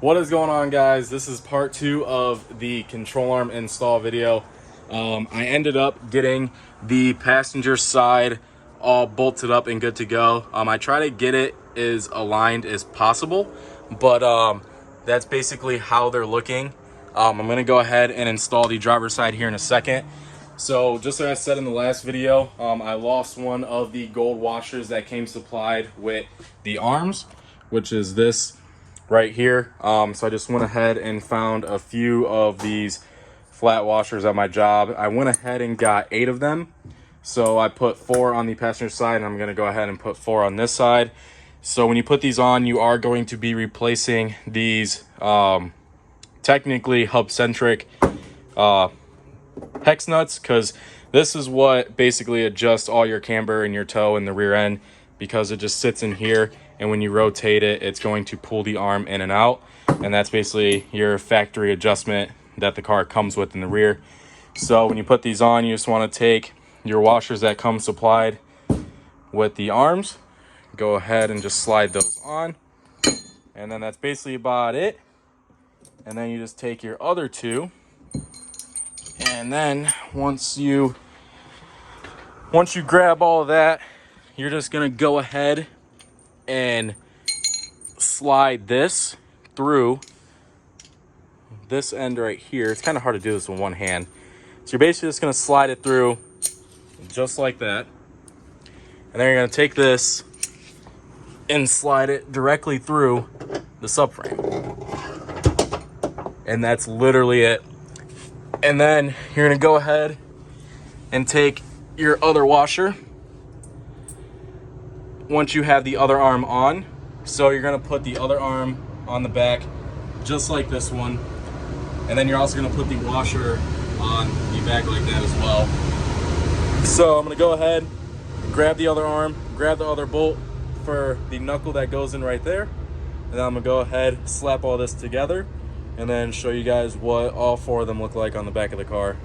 What is going on, guys? This is part 2 of the control arm install video. I ended up getting the passenger side all bolted up and good to go. I try to get it as aligned as possible, but that's basically how they're looking. I'm going to go ahead and install the driver's side here in a second. So just like I said in the last video, I lost one of the gold washers that came supplied with the arms, which is this right here. So I just went ahead and found a few of these flat washers at my job. I went ahead and got 8 of them. So I put 4 on the passenger side, and I'm going to go ahead and put 4 on this side. So when you put these on, you are going to be replacing these technically hub-centric hex nuts, because this is what basically adjusts all your camber and your toe in the rear end, because it just sits in here, and when you rotate it, it's going to pull the arm in and out, and that's basically your factory adjustment that the car comes with in the rear. So when you put these on, you just want to take your washers that come supplied with the arms, go ahead and just slide those on, and then that's basically about it. And then you just take your other 2, and then once you grab all of that, you're just gonna go ahead and slide this through this end right here. It's kind of hard to do this with one hand. So you're basically just gonna slide it through just like that. And then you're gonna take this and slide it directly through the subframe. And that's literally it. And then you're gonna go ahead and take your other washer once you have the other arm on. So you're gonna put the other arm on the back just like this one, and then you're also gonna put the washer on the back like that as well. So I'm gonna go ahead and grab the other arm, grab the other bolt for the knuckle that goes in right there, and then I'm gonna go ahead, slap all this together, and then show you guys what all 4 of them look like on the back of the car.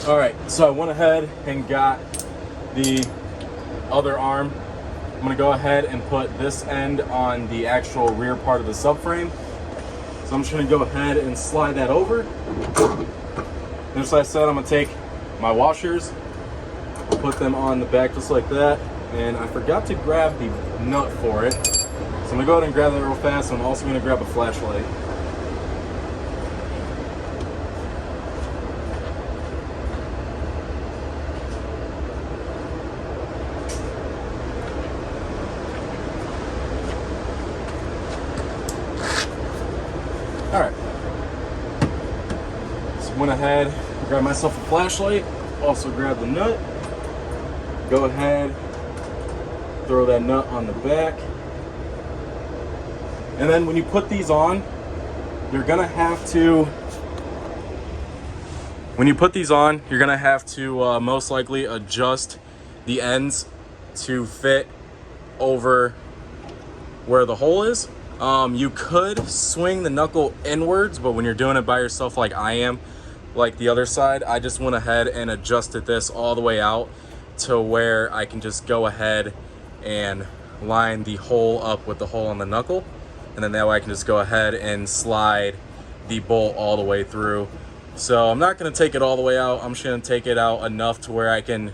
All right, so I went ahead and got the other arm. I'm gonna go ahead and put this end on the actual rear part of the subframe. So I'm just gonna go ahead and slide that over. And just like I said, I'm gonna take my washers, put them on the back just like that. And I forgot to grab the nut for it. So I'm gonna go ahead and grab that real fast. I'm also gonna grab a flashlight. All right. So went ahead, grab myself a flashlight, also grab the nut. Go ahead, throw that nut on the back. And then when you put these on, you're gonna have to, most likely adjust the ends to fit over where the hole is. You could swing the knuckle inwards, but when you're doing it by yourself like I am, like the other side, I just went ahead and adjusted this all the way out to where I can just go ahead and line the hole up with the hole on the knuckle, and then that way I can just go ahead and slide the bolt all the way through. So I'm not going to take it all the way out. I'm just going to take it out enough to where I can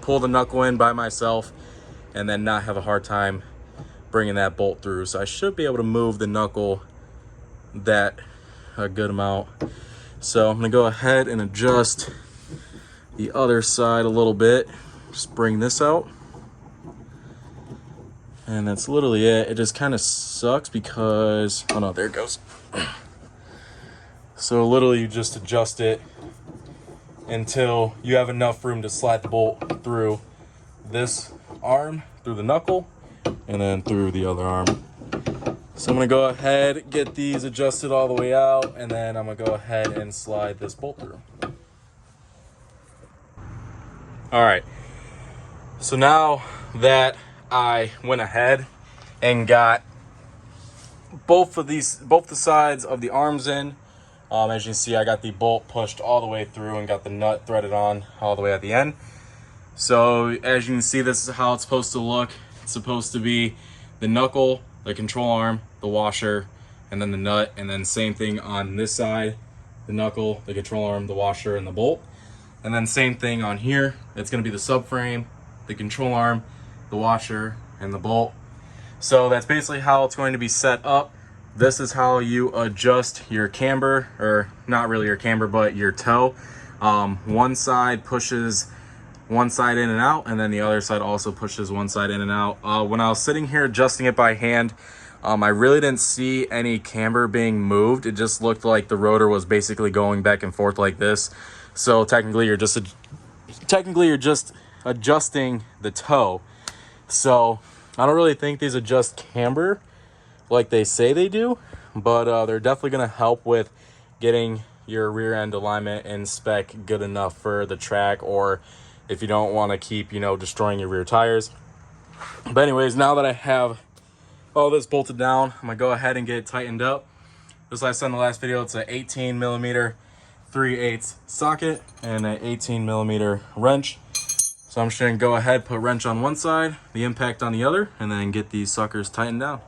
pull the knuckle in by myself and then not have a hard time bringing that bolt through. So I should be able to move the knuckle that a good amount. So I'm going to go ahead and adjust the other side a little bit. Just bring this out. And that's literally it. It just kind of sucks because, oh no, there it goes. So literally you just adjust it until you have enough room to slide the bolt through this arm, through the knuckle, and then through the other arm. So I'm gonna go ahead, get these adjusted all the way out, and then I'm gonna go ahead and slide this bolt through. All right, so now that I went ahead and got both the sides of the arms in, as you can see, I got the bolt pushed all the way through and got the nut threaded on all the way at the end. So as you can see, this is how it's supposed to look. It's supposed to be the knuckle, the control arm, the washer, and then the nut, and then same thing on this side, the knuckle, the control arm, the washer, and the bolt. And then same thing on here. It's going to be the subframe, the control arm, the washer, and the bolt. So that's basically how it's going to be set up. This is how you adjust your camber, or not really your camber, but your toe. One side pushes one side in and out, and then the other side also pushes one side in and out. When I was sitting here adjusting it by hand, I really didn't see any camber being moved. It just looked like the rotor was basically going back and forth like this. So technically you're just adjusting the toe. So I don't really think these adjust camber like they say they do, but they're definitely going to help with getting your rear end alignment and spec good enough for the track, or if you don't want to keep, destroying your rear tires. But anyways, now that I have all this bolted down, I'm gonna go ahead and get it tightened up. Just like I said in the last video, it's an 18 millimeter 3/8 socket and an 18 millimeter wrench. So I'm just gonna go ahead, put wrench on one side, the impact on the other, and then get these suckers tightened down.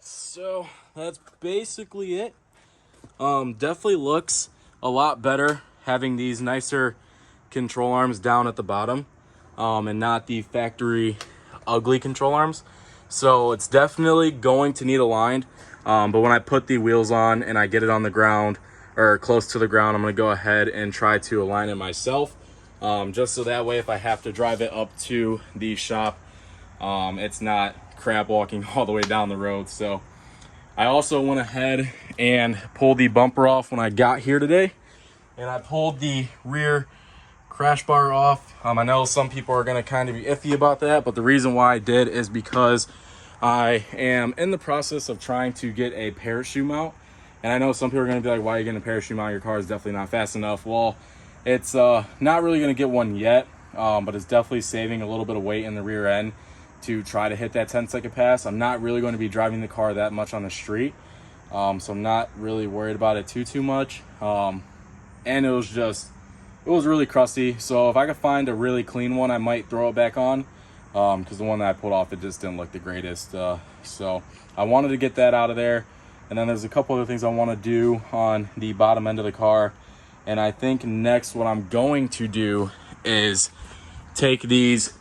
So that's basically it. Definitely looks a lot better having these nicer control arms down at the bottom, and not the factory ugly control arms. So it's definitely going to need aligned. But when I put the wheels on and I get it on the ground or close to the ground, I'm gonna go ahead and try to align it myself. Just so that way, if I have to drive it up to the shop, it's not crab walking all the way down the road. So I also went ahead and pulled the bumper off when I got here today, and I pulled the rear crash bar off. I know some people are going to kind of be iffy about that, but the reason why I did is because I am in the process of trying to get a parachute mount. And I know some people are going to be like, why are you getting a parachute mount? Your car is definitely not fast enough. Well, it's not really going to get one yet, but it's definitely saving a little bit of weight in the rear end to try to hit that 10-second pass. I'm not really going to be driving the car that much on the street, so I'm not really worried about it too much. And it was really crusty, so if I could find a really clean one, I might throw it back on, because the one that I pulled off, it just didn't look the greatest. So I wanted to get that out of there. And then there's a couple other things I want to do on the bottom end of the car. And I think next what I'm going to do is take these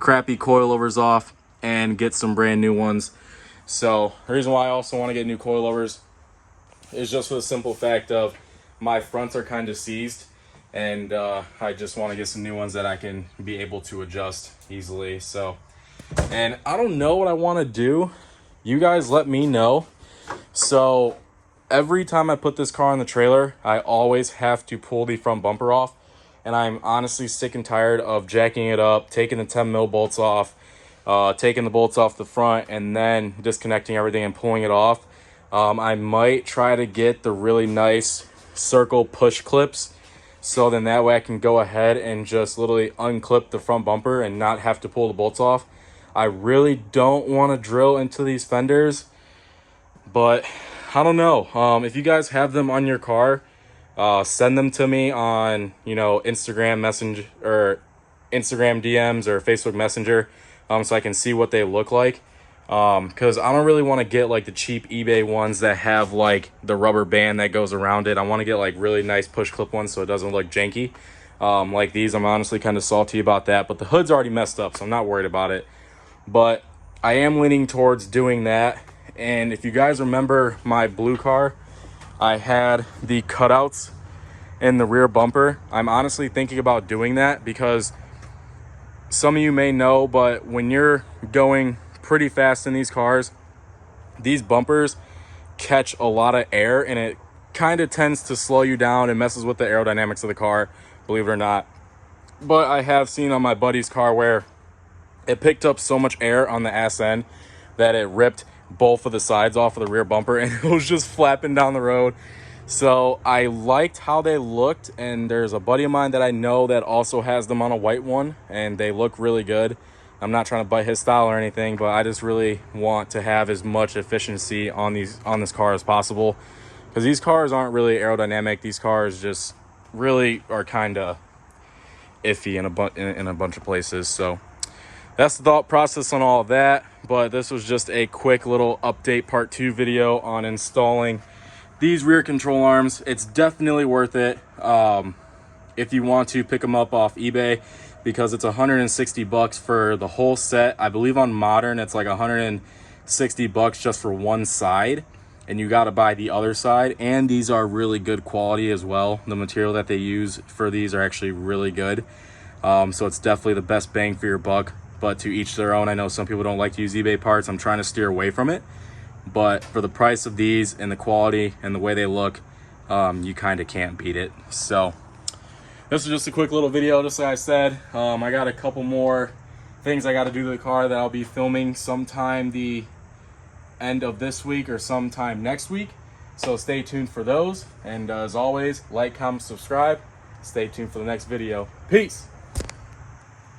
crappy coilovers off and get some brand new ones. So the reason why I also want to get new coilovers is just for the simple fact of my fronts are kind of seized, and I just want to get some new ones that I can be able to adjust easily. So, and I don't know what I want to do. You guys let me know. So every time I put this car on the trailer, I always have to pull the front bumper off. And I'm honestly sick and tired of jacking it up, taking the 10 mil bolts off, taking the bolts off the front, and then disconnecting everything and pulling it off. I might try to get the really nice circle push clips, so then that way I can go ahead and just literally unclip the front bumper and not have to pull the bolts off. I really don't want to drill into these fenders, but I don't know. If you guys have them on your car, send them to me on, Instagram Messenger or Instagram DMs or Facebook Messenger, so I can see what they look like. Because I don't really want to get like the cheap eBay ones that have like the rubber band that goes around it. I want to get like really nice push clip ones so it doesn't look janky. Like these, I'm honestly kind of salty about that, but the hood's already messed up, so I'm not worried about it. But I am leaning towards doing that. And if you guys remember my blue car, I had the cutouts in the rear bumper. I'm honestly thinking about doing that because some of you may know, but when you're going pretty fast in these cars, these bumpers catch a lot of air and it kind of tends to slow you down and messes with the aerodynamics of the car, believe it or not. But I have seen on my buddy's car where it picked up so much air on the ass end that it ripped both of the sides off of the rear bumper and it was just flapping down the road. So I liked how they looked, and there's a buddy of mine that I know that also has them on a white one, and they look really good. I'm not trying to bite his style or anything, but I just really want to have as much efficiency on this car as possible, because these cars aren't really aerodynamic. These cars just really are kind of iffy in a bunch of places. So that's the thought process on all of that. But this was just a quick little update part 2 video on installing these rear control arms. It's definitely worth it if you want to pick them up off eBay, because it's $160 for the whole set. I believe on Modern it's like $160 just for one side, and you got to buy the other side. And these are really good quality as well. The material that they use for these are actually really good. So it's definitely the best bang for your buck, but to each their own. I know some people don't like to use eBay parts. I'm trying to steer away from it. But for the price of these and the quality and the way they look, you kind of can't beat it. So this is just a quick little video, just like I said. I got a couple more things I got to do to the car that I'll be filming sometime the end of this week or sometime next week. So stay tuned for those. And as always, like, comment, subscribe. Stay tuned for the next video. Peace.